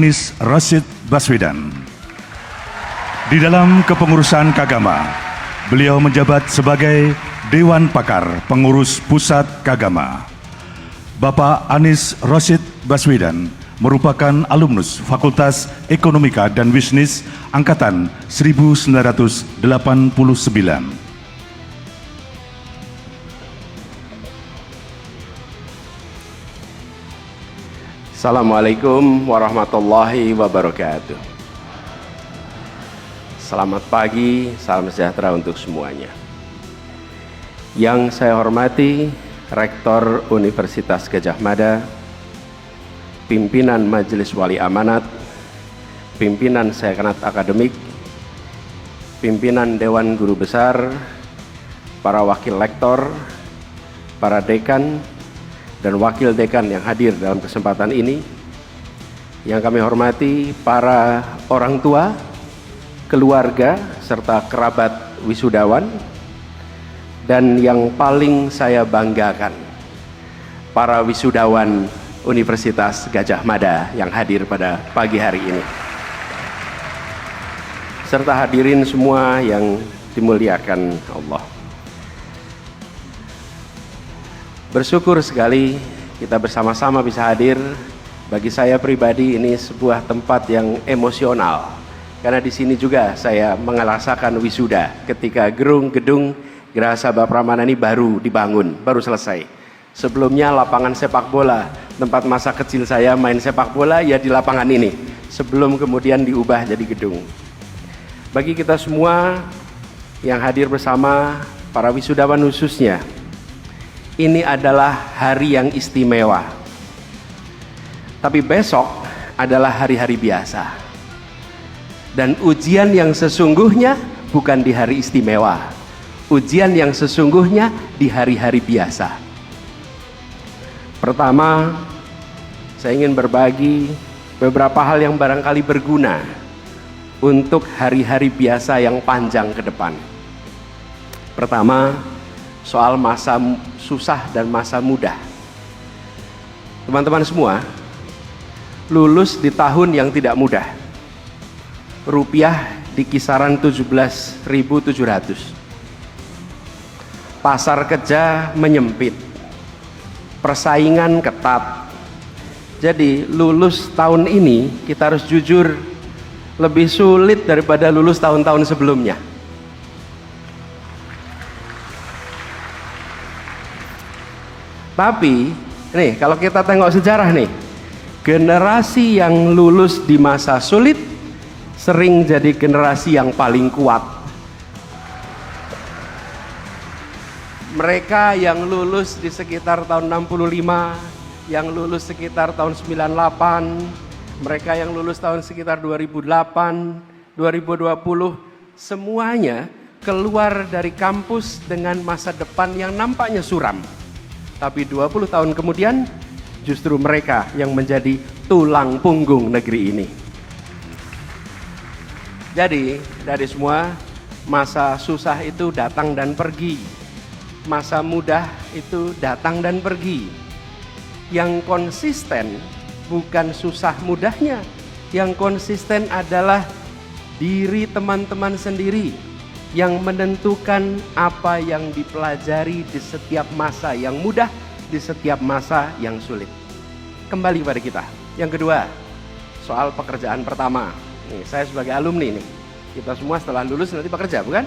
Anies Rashid Baswedan. Di dalam kepengurusan Kagama, beliau menjabat sebagai Dewan Pakar Pengurus Pusat Kagama. Bapak Anies Rashid Baswedan merupakan alumnus Fakultas Ekonomika dan Bisnis Angkatan 1989. Assalamualaikum warahmatullahi wabarakatuh. Selamat pagi, salam sejahtera untuk semuanya. Yang saya hormati Rektor Universitas Gadjah Mada, pimpinan Majelis Wali Amanat, pimpinan Senat Akademik, pimpinan Dewan Guru Besar, para wakil lektor, para dekan, dan wakil dekan yang hadir dalam kesempatan ini, yang kami hormati para orang tua, keluarga, serta kerabat wisudawan, dan yang paling saya banggakan, para wisudawan Universitas Gadjah Mada yang hadir pada pagi hari ini, serta hadirin semua yang dimuliakan Allah. Bersyukur sekali kita bersama-sama bisa hadir. Bagi saya pribadi ini sebuah tempat yang emosional, karena di sini juga saya merasakan wisuda ketika gedung Geraha Sabah Pramana ini baru dibangun, baru selesai. Sebelumnya lapangan sepak bola, tempat masa kecil saya main sepak bola ya di lapangan ini, sebelum kemudian diubah jadi gedung. Bagi kita semua yang hadir bersama, para wisudawan khususnya, ini adalah hari yang istimewa. Tapi besok adalah hari-hari biasa. Dan ujian yang sesungguhnya bukan di hari istimewa. Ujian yang sesungguhnya di hari-hari biasa. Pertama, saya ingin berbagi beberapa hal yang barangkali berguna untuk hari-hari biasa yang panjang ke depan. Pertama, soal masa susah dan masa mudah. Teman-teman semua, lulus di tahun yang tidak mudah. Rupiah di kisaran 17.700. Pasar kerja menyempit. Persaingan ketat. Jadi lulus tahun ini kita harus jujur lebih sulit daripada lulus tahun-tahun sebelumnya. Tapi, nih kalau kita tengok sejarah nih, generasi yang lulus di masa sulit sering jadi generasi yang paling kuat. Mereka yang lulus di sekitar tahun 65, yang lulus sekitar tahun 98, mereka yang lulus tahun sekitar 2008, 2020, semuanya keluar dari kampus dengan masa depan yang nampaknya suram. Tapi 20 tahun kemudian justru mereka yang menjadi tulang punggung negeri ini. Jadi dari semua, masa susah itu datang dan pergi. Masa mudah itu datang dan pergi. Yang konsisten bukan susah mudahnya. Yang konsisten adalah diri teman-teman sendiri yang menentukan apa yang dipelajari di setiap masa yang mudah, di setiap masa yang sulit. Kembali pada kita. Yang kedua, soal pekerjaan pertama. Nih, saya sebagai alumni nih, kita semua setelah lulus nanti bekerja, bukan?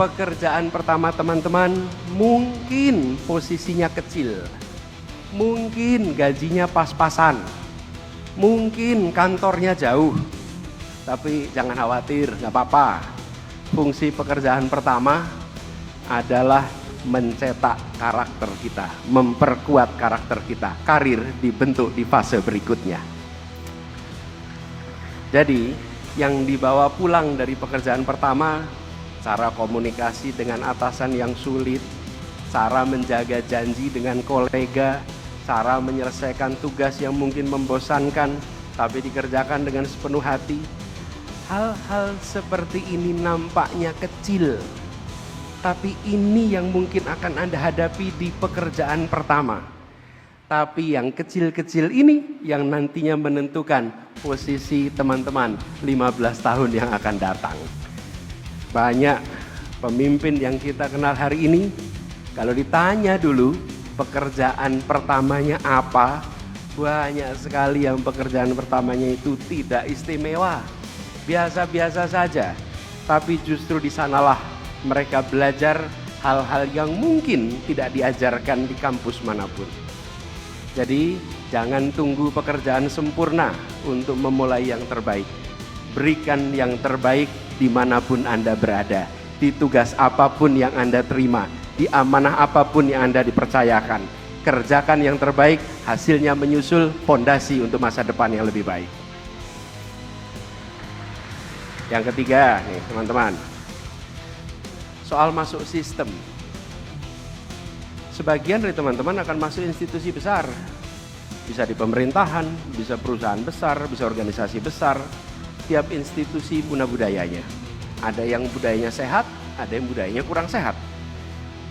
Pekerjaan pertama teman-teman mungkin posisinya kecil, mungkin gajinya pas-pasan, mungkin kantornya jauh. Tapi jangan khawatir, nggak apa-apa. Fungsi pekerjaan pertama adalah mencetak karakter kita, memperkuat karakter kita. Karir dibentuk di fase berikutnya. Jadi, yang dibawa pulang dari pekerjaan pertama, cara komunikasi dengan atasan yang sulit, cara menjaga janji dengan kolega, cara menyelesaikan tugas yang mungkin membosankan, tapi dikerjakan dengan sepenuh hati. Hal-hal seperti ini nampaknya kecil, tapi ini yang mungkin akan Anda hadapi di pekerjaan pertama. Tapi yang kecil-kecil ini yang nantinya menentukan posisi teman-teman 15 tahun yang akan datang. Banyak pemimpin yang kita kenal hari ini, kalau ditanya dulu pekerjaan pertamanya apa, banyak sekali yang pekerjaan pertamanya itu tidak istimewa, biasa-biasa saja. Tapi justru di sanalah mereka belajar hal-hal yang mungkin tidak diajarkan di kampus manapun. Jadi jangan tunggu pekerjaan sempurna untuk memulai yang terbaik. Berikan yang terbaik dimanapun Anda berada, di tugas apapun yang Anda terima, di amanah apapun yang Anda dipercayakan. Kerjakan yang terbaik, hasilnya menyusul fondasi untuk masa depan yang lebih baik. Yang ketiga nih teman-teman, soal masuk sistem. Sebagian dari teman-teman akan masuk institusi besar, bisa di pemerintahan, bisa perusahaan besar, bisa organisasi besar. Tiap institusi punya budayanya. Ada yang budayanya sehat, ada yang budayanya kurang sehat.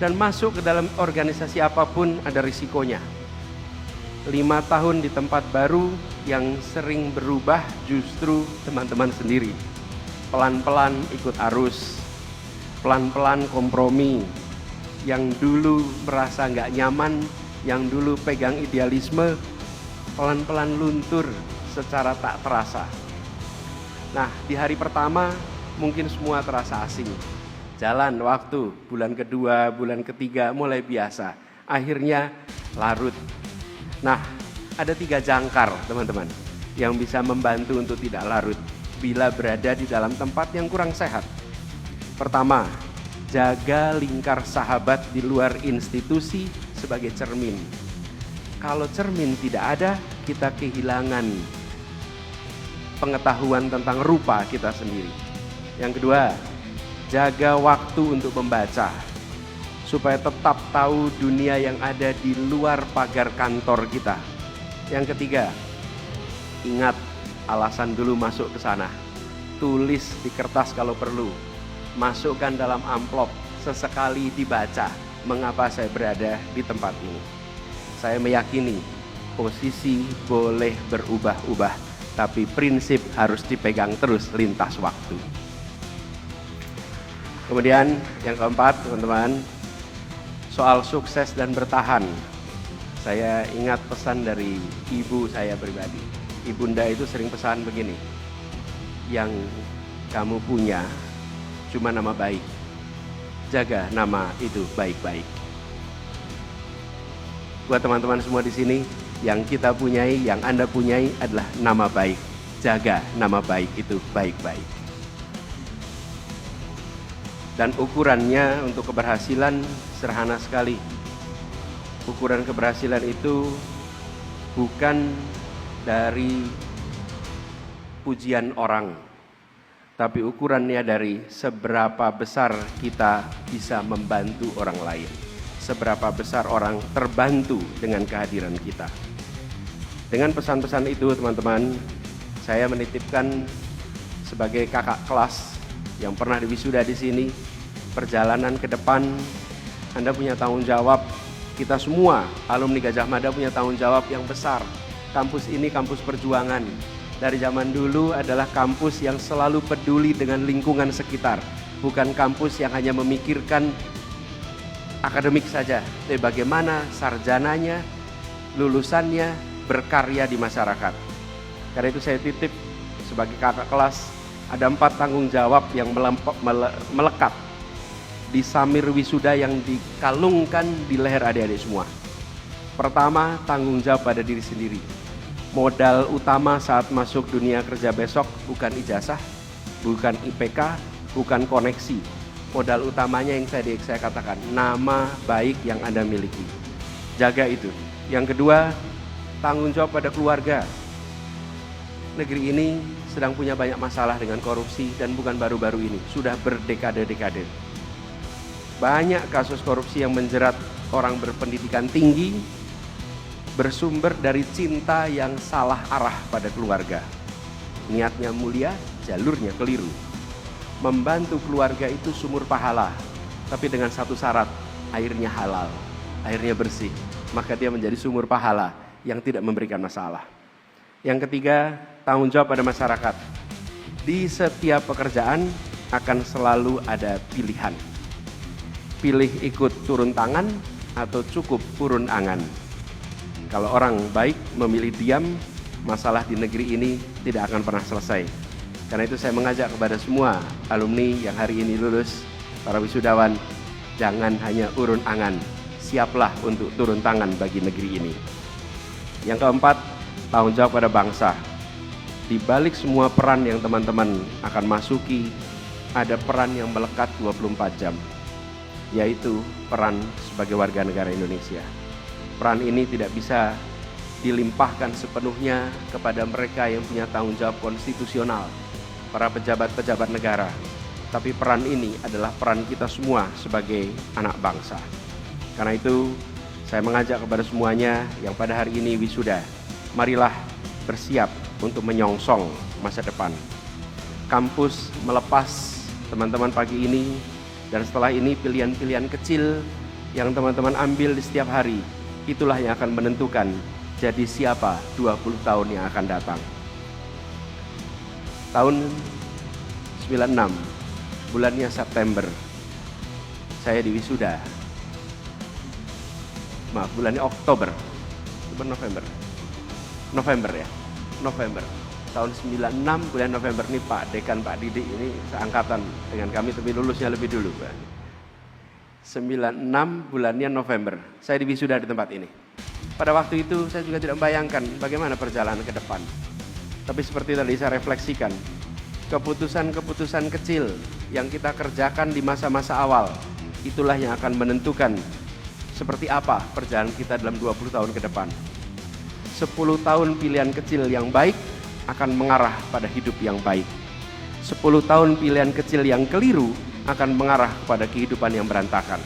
Dan masuk ke dalam organisasi apapun ada risikonya. 5 tahun di tempat baru yang sering berubah justru teman-teman sendiri. Pelan-pelan ikut arus, pelan-pelan kompromi. Yang dulu merasa nggak nyaman, yang dulu pegang idealisme, pelan-pelan luntur secara tak terasa. Nah, di hari pertama mungkin semua terasa asing. Jalan waktu, bulan kedua, bulan ketiga mulai biasa. Akhirnya larut. Nah, ada 3 jangkar teman-teman yang bisa membantu untuk tidak larut bila berada di dalam tempat yang kurang sehat. Pertama, jaga lingkar sahabat di luar institusi sebagai cermin. Kalau cermin tidak ada, kita kehilangan pengetahuan tentang rupa kita sendiri. Yang kedua, jaga waktu untuk membaca, supaya tetap tahu dunia yang ada di luar pagar kantor kita. Yang ketiga, ingat alasan dulu masuk ke sana. Tulis di kertas kalau perlu. Masukkan dalam amplop, sesekali dibaca mengapa saya berada di tempat ini. Saya meyakini posisi boleh berubah-ubah, tapi prinsip harus dipegang terus lintas waktu. Kemudian yang keempat teman-teman, soal sukses dan bertahan. Saya ingat pesan dari ibu saya pribadi. Ibunda itu sering pesan begini, yang kamu punya cuma nama baik, jaga nama itu baik-baik. Buat teman-teman semua di sini, yang kita punyai, yang Anda punyai adalah nama baik. Jaga nama baik itu baik-baik. Dan ukurannya untuk keberhasilan sederhana sekali. Ukuran keberhasilan itu bukan dari pujian orang, tapi ukurannya dari seberapa besar kita bisa membantu orang lain. Seberapa besar orang terbantu dengan kehadiran kita. Dengan pesan-pesan itu teman-teman, saya menitipkan sebagai kakak kelas yang pernah diwisuda di sini, perjalanan ke depan Anda punya tanggung jawab. Kita semua alumni Gajah Mada punya tanggung jawab yang besar. Kampus ini kampus perjuangan. Dari zaman dulu adalah kampus yang selalu peduli dengan lingkungan sekitar. Bukan kampus yang hanya memikirkan akademik saja, tapi bagaimana sarjananya, lulusannya berkarya di masyarakat. Karena itu saya titip sebagai kakak kelas, ada 4 tanggung jawab yang melekat di samir wisuda yang dikalungkan di leher adik-adik semua. Pertama, tanggung jawab pada diri sendiri. Modal utama saat masuk dunia kerja besok bukan ijazah, bukan IPK, bukan koneksi. Modal utamanya yang saya katakan, nama baik yang Anda miliki. Jaga itu. Yang kedua, tanggung jawab pada keluarga. Negeri ini sedang punya banyak masalah dengan korupsi dan bukan baru-baru ini, sudah berdekade-dekade. Banyak kasus korupsi yang menjerat orang berpendidikan tinggi, bersumber dari cinta yang salah arah pada keluarga. Niatnya mulia, jalurnya keliru. Membantu keluarga itu sumur pahala, tapi dengan satu syarat, airnya halal, airnya bersih. Maka dia menjadi sumur pahala yang tidak memberikan masalah. Yang ketiga, tanggung jawab pada masyarakat. Di setiap pekerjaan akan selalu ada pilihan. Pilih ikut turun tangan atau cukup urun angan. Kalau orang baik memilih diam, masalah di negeri ini tidak akan pernah selesai. Karena itu saya mengajak kepada semua alumni yang hari ini lulus, para wisudawan, jangan hanya urun angan, siaplah untuk turun tangan bagi negeri ini. Yang keempat, tanggung jawab pada bangsa. Di balik semua peran yang teman-teman akan masuki, ada peran yang melekat 24 jam, yaitu peran sebagai warga negara Indonesia. Peran ini tidak bisa dilimpahkan sepenuhnya kepada mereka yang punya tanggung jawab konstitusional, para pejabat-pejabat negara. Tapi peran ini adalah peran kita semua sebagai anak bangsa. Karena itu, saya mengajak kepada semuanya yang pada hari ini wisuda, marilah bersiap untuk menyongsong masa depan. Kampus melepas teman-teman pagi ini, dan setelah ini pilihan-pilihan kecil yang teman-teman ambil di setiap hari, itulah yang akan menentukan jadi siapa 20 tahun yang akan datang. Tahun 96, bulannya September, saya di wisuda. Maaf, bulannya Oktober, November ya. November tahun 96 bulan November nih Pak Dekan, Pak Didik ini seangkatan dengan kami tapi lulusnya lebih dulu Pak. 96 bulannya November saya di wisuda di tempat ini. Pada waktu itu saya juga tidak membayangkan bagaimana perjalanan ke depan. Tapi seperti tadi saya refleksikan, keputusan-keputusan kecil yang kita kerjakan di masa-masa awal, itulah yang akan menentukan seperti apa perjalanan kita dalam 20 tahun ke depan. 10 tahun pilihan kecil yang baik akan mengarah pada hidup yang baik. 10 tahun pilihan kecil yang keliru akan mengarah kepada kehidupan yang berantakan.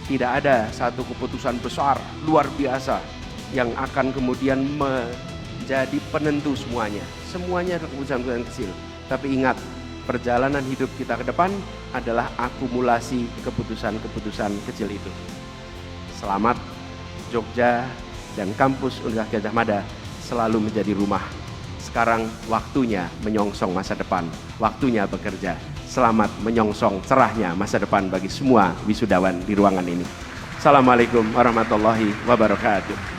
Tidak ada satu keputusan besar, luar biasa, yang akan kemudian menjadi penentu semuanya. Semuanya adalah keputusan-keputusan kecil. Tapi ingat, perjalanan hidup kita ke depan adalah akumulasi keputusan-keputusan kecil itu. Selamat, Jogja dan kampus Universitas Gadjah Mada selalu menjadi rumah. Sekarang waktunya menyongsong masa depan, waktunya bekerja. Selamat menyongsong cerahnya masa depan bagi semua wisudawan di ruangan ini. Assalamualaikum warahmatullahi wabarakatuh.